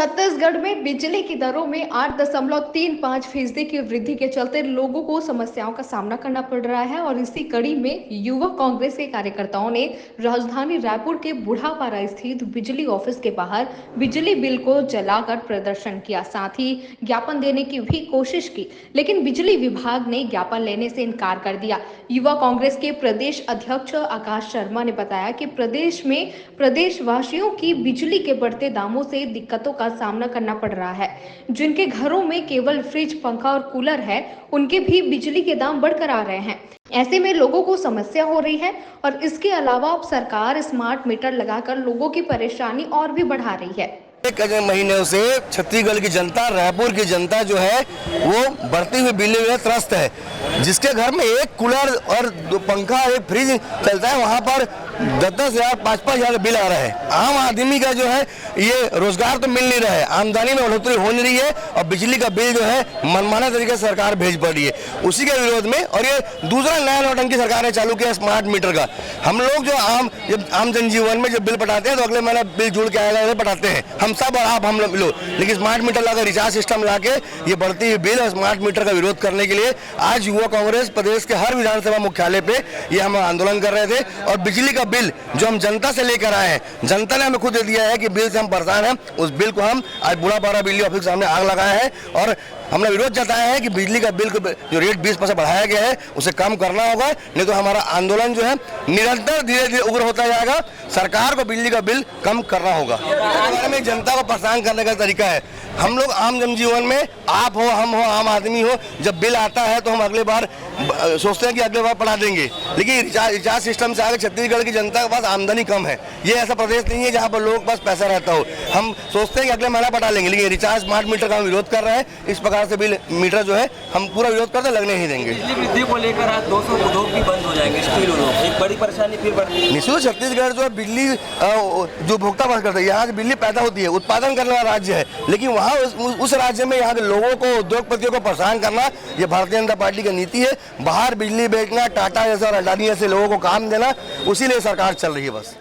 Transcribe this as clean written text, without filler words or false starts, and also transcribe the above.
छत्तीसगढ़ में बिजली की दरों में 8.35% की वृद्धि के चलते लोगों को समस्याओं का सामना करना पड़ रहा है और इसी कड़ी में युवा कांग्रेस के कार्यकर्ताओं ने राजधानी रायपुर के बूढ़ापारा स्थित बिजली ऑफिस के बाहर बिजली बिल को जलाकर प्रदर्शन किया। साथ ही ज्ञापन देने की भी कोशिश की, लेकिन बिजली विभाग ने ज्ञापन लेने से इनकार कर दिया। युवा कांग्रेस के प्रदेश अध्यक्ष आकाश शर्मा ने बताया कि प्रदेश में प्रदेशवासियों की बिजली के बढ़ते दामों से दिक्कतों का सामना करना पड़ रहा है। जिनके घरों में केवल फ्रिज, पंखा और कूलर है, उनके भी बिजली के दाम बढ़कर आ रहे हैं। ऐसे में लोगों को समस्या हो रही है और इसके अलावा अब सरकार स्मार्ट मीटर लगाकर लोगों की परेशानी और भी बढ़ा रही है। एक महीने से छत्तीसगढ़ की जनता, रायपुर की जनता जो है वो बढ़ती हुई बिजली में त्रस्त है। जिसके घर में एक कूलर और पंखा, एक फ्रिज चलता है, वहाँ पर 10-10 हज़ार, 5-5 हज़ार बिल आ रहा है। आम आदमी का जो है ये रोजगार तो मिल नहीं रहा है, आमदनी में बढ़ोतरी हो नहीं रही है और बिजली का बिल जो है मनमाना तरीके से सरकार भेज पड़ रही है। उसी के विरोध में, और ये दूसरा नया नौटंकी सरकार ने चालू किया स्मार्ट मीटर का। हम लोग जो आम जनजीवन में जो बिल पटाते हैं तो अगले महीने बिल जुड़ के आएगा, पटाते हैं हम सब और आप, हम लोग। लेकिन स्मार्ट मीटर लाकर, रिचार्ज सिस्टम लाके ये बढ़ती हुई बिल और स्मार्ट मीटर का विरोध करने के लिए आज युवा कांग्रेस प्रदेश के हर विधानसभा मुख्यालय पे ये हम आंदोलन कर रहे थे। और बिजली का बिल जो हम जनता से लेकर आए हैं, जनता ने हमें खुद दे दिया है कि बिल से हम परेशान हैं। उस बिल को हम आज बूढ़ापारा बिजली ऑफिस के सामने आग लगाए हैं और हमने विरोध जताया है कि बिजली का बिल को जो रेट 20% बढ़ाया गया है उसे कम करना होगा, नहीं तो हमारा आंदोलन जो है निरंतर धीरे धीरे उग्र होता जाएगा। सरकार को बिजली का बिल कम करना होगा। इस बारे में जनता को परेशान करने का तरीका है। हम लोग आम जनजीवन में, आप हो, हम हो, आम आदमी हो, जब बिल आता है तो हम अगले बार सोचते हैं कि अगले बार पढ़ा देंगे। लेकिन रिचार्ज सिस्टम से आगे छत्तीसगढ़ की जनता के पास आमदनी कम है। ये ऐसा प्रदेश नहीं है जहाँ पर लोगों के पास पैसा रहता हो। हम सोचते हैं कि अगले महीना पढ़ा लेंगे, लेकिन रिचार्ज स्मार्ट मीटर का हम विरोध कर रहे हैं। इस प्रकार से बिल मीटर जो है हम पूरा विरोध करते, लगने ही देंगे। बिजली वृद्धि को लेकर आज 200 उद्योग भी बंद हो जाएंगे, स्टील उद्योग, एक बड़ी परेशानी फिर बढ़ती है। निश्चित छत्तीसगढ़ जो है बिजली जो उपभोक्ता बंद करता है, यहाँ से बिजली पैदा होती है, उत्पादन करने वाला राज्य है। लेकिन वहाँ उस राज्य में यहाँ के लोगों को, उद्योगपतियों को परेशान करना, ये भारतीय जनता पार्टी की नीति है। बाहर बिजली बेचना, टाटा जैसे और अडानी जैसे लोगों को काम देना, उसी लिए सरकार चल रही है बस।